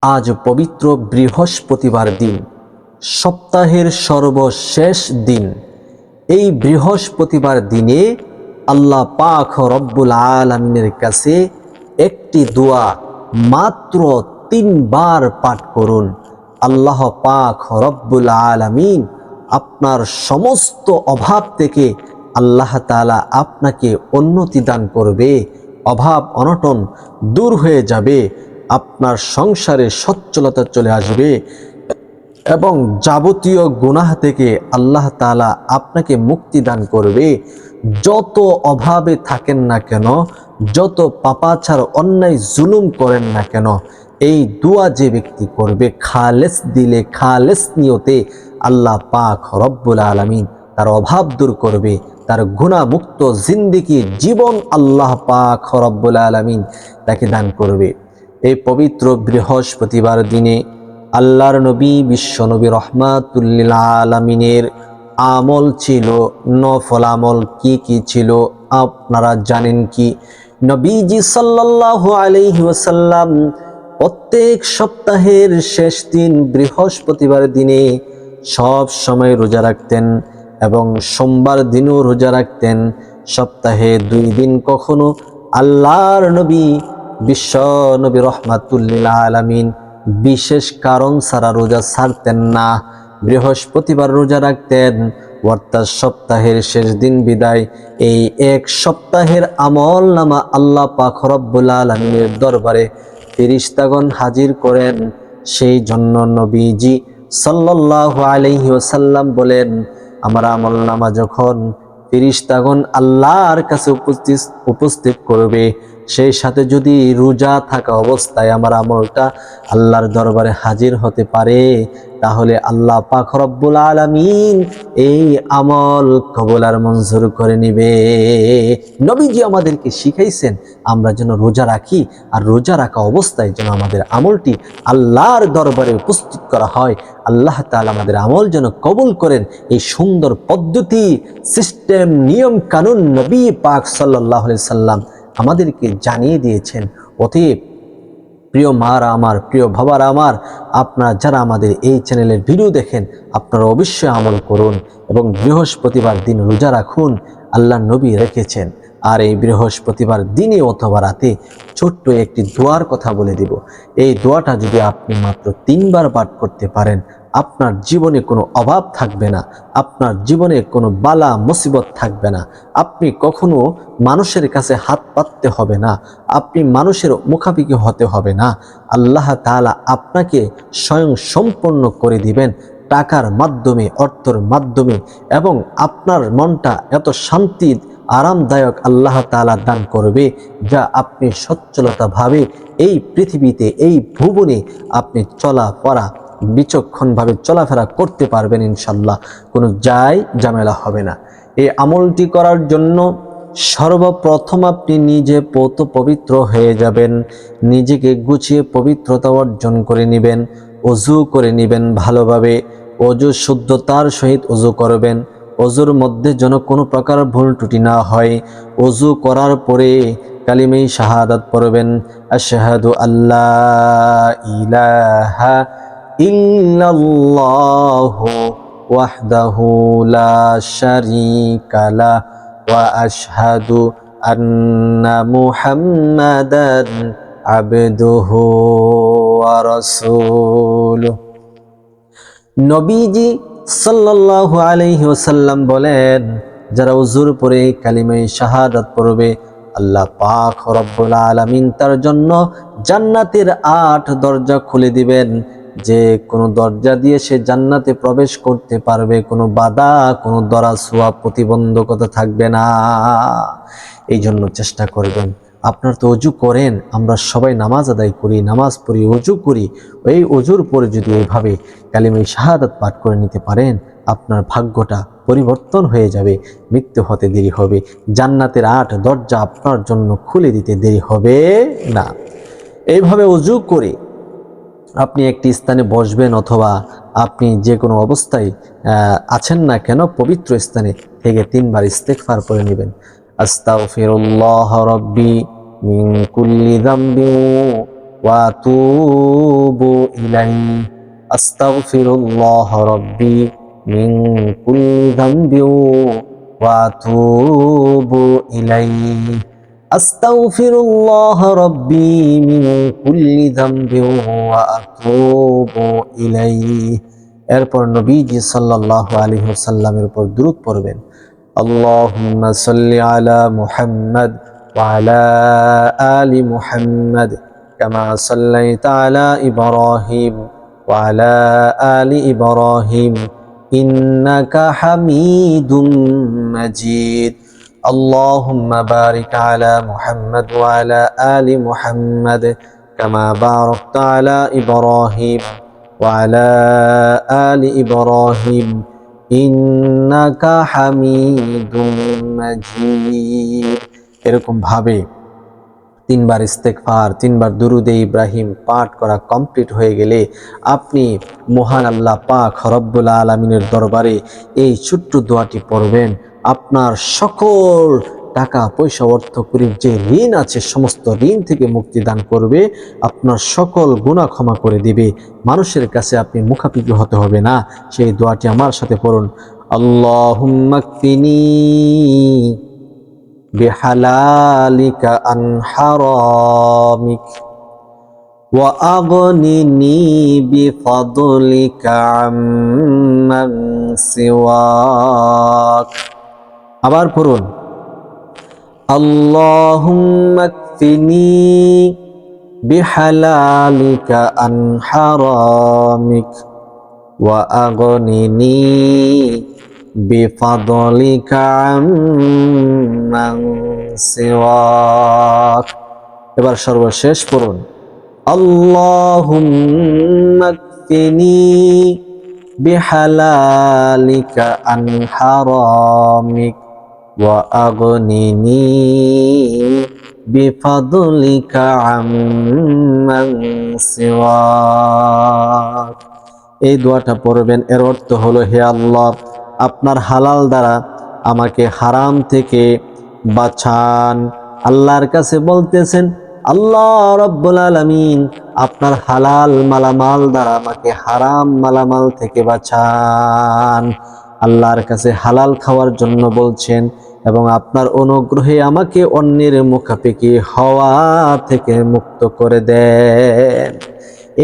আজ পবিত্র বৃহস্পতিবার দিন, সপ্তাহের সর্বশেষ দিন। এই বৃহস্পতিবার দিনে আল্লাহ পাক রব্বুল আলামিনের কাছে একটি দোয়া মাত্র 3 বার পাঠ করুন। আল্লাহ পাক রব্বুল আলামিন আপনার সমস্ত অভাব থেকে আল্লাহ তাআলা আপনাকে উন্নতি দান করবে, অভাব অনটন দূর হয়ে যাবে, আপনার সংসারে সচ্ছলতা চলে আসবে এবং যাবতীয় গুনাহ থেকে আল্লাহ তাআলা আপনাকে মুক্তি দান করবে। যত অভাবে থাকেন না কেন, যত পাপাচার অন্যায় জুলুম করেন না কেন, এই দোয়া যে ব্যক্তি করবে খালেস দিলে, খালেস নিয়তে, আল্লাহ পাক রব্বুল আলামিন তার অভাব দূর করবে, তার গুনাহমুক্ত জিন্দেগি জীবন আল্লাহ পাক রব্বুল আলামিন তাকে দান করবে। এই পবিত্র বৃহস্পতিবার দিনে আল্লাহর নবী বিশ্বনবী রহমাতুল্লিল আলামিনের আমল ছিল, নফল আমল কি কি ছিল আপনারা জানেন কি? নবীজি সাল্লাল্লাহু আলাইহি ওয়াসাল্লাম প্রত্যেক সপ্তাহের শেষ দিন বৃহস্পতিবার দিনে সব সময় রোজা রাখতেন এবং সোমবার দিনও রোজা রাখতেন। সপ্তাহে 2 দিন কখনো আল্লাহর নবী বিশ্ব নবী রহমাতুল্লিল আলামিন বিশেষ কারণ ছাড়া রোজা ছাড়তেন না, বৃহস্পতিবার রোজা রাখতেন। অর্থাৎ সপ্তাহের শেষ দিন বিদায় এই এক সপ্তাহের আমল নামা আল্লাহ পাক রব্বুল আলামিনের দরবারে ফেরেশতাগণ হাজির করেন। সেই জন্য নবীজি সাল্লাল্লাহু আলাইহি ওয়াসাল্লাম বলেন, আমার আমল নামা যখন ফেরেশতাগণ আল্লাহর কাছে উপস্থিত করবে, সেই সাথে যদি রোজা থাকা অবস্থায় আমার আমলটা আল্লাহর দরবারে হাজির হতে পারে, তাহলে আল্লাহ পাক রব্বুল আলামিন এই আমল কবুল আর মঞ্জুর করে নিবে। নবীজি আমাদেরকে শিখাইছেন আমরা যেন রোজা রাখি, আর রোজা রাখা অবস্থায় যেন আমাদের আমলটি আল্লাহর দরবারে উপস্থিত করা হয়। আল্লাহ তাআলা আমাদের আমল যেন কবুল করেন, এই সুন্দর পদ্ধতি, সিস্টেম, নিয়ম কানুন নবী পাক সাল্লাল্লাহু আলাইহি সাল্লাম আমাদেরকে জানিয়ে দিয়েছেন। অতএব প্রিয় মারা আমার, প্রিয় বাবারা আমার, আপনারা যারা আমাদের এই চ্যানেলের ভিডিও দেখেন, আপনারা অবশ্যই আমল করুন এবং বৃহস্পতিবার দিন রোজা রাখুন, আল্লাহ নবী রেখেছেন। আর এই বৃহস্পতিবার দিনে অথবা রাতে ছোট্ট একটি দোয়ার কথা বলে দিব। এই দোয়াটা যদি আপনি মাত্র 3 বার পাঠ করতে পারেন, আপনার জীবনে কোনো অভাব থাকবে না, আপনার জীবনে কোনো বালা মুসিবত থাকবে না, আপনি কখনো মানুষের কাছে হাত পাততে হবে না, আপনি মানুষের মুখাপেক্ষি হতে হবে না। আল্লাহ তাআলা আপনাকে স্বয়ং সম্পন্ন করে দিবেন টাকার মাধ্যমে, অর্থের মাধ্যমে, এবং আপনার মনটা এত শান্তি আরামদায়ক আল্লাহ তাআলা দান করবে, যা আপনি সচ্ছলতাভাবে এই পৃথিবীতে, এই ভুবনে আপনি চলাফেরা বিচক্ষণভাবে চলাফেরা করতে পারবেন ইনশাল্লাহ। কোনো ঝামেলা হবে না। এই আমলটি করার জন্য সর্বপ্রথম আপনি নিজে পবিত্র হয়ে যাবেন, নিজেকে গুছিয়ে পবিত্রতা অর্জন করে নেবেন, ওযু করে নেবেন ভালোভাবে, ওযু শুদ্ধতার সহিত ওযু করবেন। ওযুর মধ্যে যেন কোনো প্রকার ভুল ত্রুটি না হয়। ওযু করার পরে কালিমে শাহাদাত পড়বেন, আশহাদু আল্লা ইলাহা ইল্লাল্লাহু ওয়াহদাহু লা শারীকা লা ওয়া আশহাদু আন্না মুহাম্মাদান আবদুহু ওয়া রাসূলুহু। নবীজি সাল্লাল্লাহু আলাইহি ওয়াসাল্লাম বলেন, যারা ওযুর পরে কালিমে শাহাদাত পড়বে, আল্লাহ পাক রব্বুল আলামিন তার জন্য জান্নাতের 8 দরজা খুলে দিবেন। যে কোনো দরজা দিয়ে সে জান্নাতে প্রবেশ করতে পারবে, কোনো বাধা, কোনো দরা ছোঁয়া প্রতিবন্ধকতা থাকবে না। এই জন্য চেষ্টা করবেন। আপনার তো ওযু করেন, আমরা সবাই নামাজ আদায় করি, নামাজ পড়ি, ওযু করি। এই ওযুর পরে যদি এইভাবে কালিমে শাহাদাত পাঠ করে নিতে পারেন, আপনার ভাগ্যটা পরিবর্তন হয়ে যাবে, মৃত্যু হতে দেরি হবে, জান্নাতের 8 দরজা আপনার জন্য খুলে দিতে দেরি হবে না। এইভাবে ওযু করে আপনি একটি স্থানে বসবেন, অথবা আপনি যে কোনো অবস্থায় আছেন না কেন, পবিত্র স্থানে থেকে 3 বার ইস্তেগফার পড়ে নেবেন। আস্তাগফিরুল্লাহ রাব্বি মিন কুল্লি যামবি ওয়া আতুবু ইলাইহি আস্তাগফিরুল্লাহ রাব্বি মিন কুল্লি যামবি ওয়া আতুবু ইলাইহি আস্তাগফিরুল্লাহ রাব্বি মিন কুল্লি যামবি ওয়া আতুবু ইলাইহি। এরপর নবীজি সাল্লাল্লাহু আলাইহি ওয়াসাল্লামের উপর দুরূদ পড়বেন। আল্লাহুম্মা সাল্লি আলা মুহাম্মাদ ওয়া আলা আলি মুহাম্মাদ কামা সাল্লাইতা আলা ইব্রাহিম ওয়া আলা আলি ইব্রাহিম ইন্নাকা হামিদুম মাজিদ। আল্লাহুম্মা বারিক আলা মুহাম্মাদ ওয়া আলা আলি মুহাম্মাদ কামা বারাকতা আলা ইব্রাহিম ওয়া আলা আলি ইব্রাহিম ইন্নাকা হামিদুম মাজিদ। এরকম ভাবে তিনবার ইস্তেগফার, তিনবার দুরুদে ইব্রাহিম পাঠ করা কমপ্লিট হয়ে গেলে আপনি মহান আল্লাহ পাক রব্বুল আলামিনের দরবারে এই ছোট্ট দোয়াটি পড়বেন। আপনার সকল টাকা পয়সা অর্থ করির যে ঋণ আছে সমস্ত ঋণ থেকে মুক্তি দান করবে, আপনার সকল গুনাহ ক্ষমা করে দিবে, মানুষের কাছে আপনি মুখাপিকি হতে হবে না। সেই দোয়াটি আমার সাথে পড়ুন। আল্লাহুম্মা কফিনি বিহালালিকা আন হারামিক ওয়া আগনিনি বিফাদলিকা আম্মান সিওয়াক। আবার পড়ুন। আল্লাহুম্মা কফিনি বিহালালিকা আন হারামিক ওয়া আগনিনি বিফাদলিকা আম্মান সিওয়াক। এবার সর্বশেষ পড়ুন। আল্লাহুম্মা কফিনি বিহালালিকা আন হারামিক ওয়া আগনিনি বিফাদলিকা আম্মান সিওয়াক। এই দোয়াটা পড়বেন। এর অর্থ হলো, হে আল্লাহ, আপনার হালাল দ্বারা আমাকে হারাম থেকে বাঁচান। আল্লাহর কাছে বলতেছেন, আল্লাহ রব্বুল আলামিন, আপনার হালাল মালামাল দ্বারা আমাকে হারাম মালামাল থেকে বাঁচান। আল্লাহর কাছে হালাল খাওয়ার জন্য বলছেন এবং আপনার অনুগ্রহে আমাকে অন্যের মুখাপেক্ষী হওয়া থেকে মুক্ত করে দেন।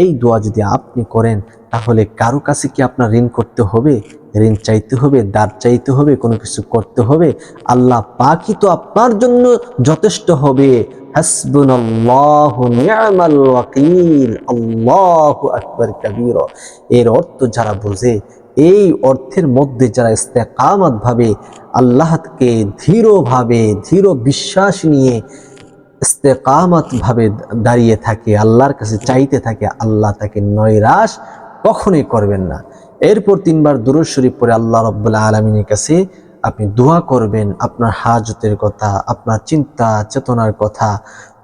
এই দোয়া যদি আপনি করেন তাহলে কারো কাছে কি আপনার ঋণ করতে হবে, ঋণ চাইতে হবে, দাঁড় চাইতে হবে, কোনো কিছু করতে হবে? আল্লাহ পাকই তো আপনার জন্য যথেষ্ট হবে। হাসবুনাল্লাহু নি'মাল ওয়াকিল, আল্লাহু আকবার কাবীরা। এর অর্থ যারা বোঝে, এই অর্থের মধ্যে যারা ইস্তেকামত ভাবে আল্লাহকে ধীরভাবে দৃঢ় বিশ্বাস নিয়ে ইস্তেকামত ভাবে দাঁড়িয়ে থাকে, আল্লাহর কাছে চাইতে থাকে, আল্লাহ তাকে নৈরাশ কখনোই করবেন না। এরপর তিনবার দুরূদ শরীফ পড়ে আল্লাহ রাব্বুল আলামিনের কাছে আপনি দোয়া করবেন আপনার হাজতের কথা, আপনার চিন্তা চেতনার কথা,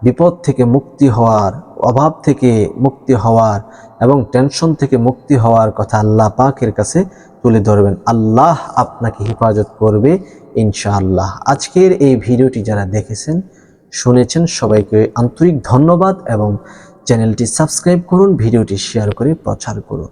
বিপদ থেকে মুক্তি হওয়ার, অভাব থেকে মুক্তি হওয়ার এবং টেনশন থেকে মুক্তি হওয়ার কথা আল্লাহ পাকের কাছে তুলে ধরবেন। আল্লাহ আপনাকে হেফাজত করবে ইনশাআল্লাহ। আজকের এই ভিডিওটি যারা দেখেছেন শুনেছেন সবাইকে আন্তরিক ধন্যবাদ এবং চ্যানেলটি সাবস্ক্রাইব করুন, ভিডিওটি শেয়ার করে প্রচার করুন।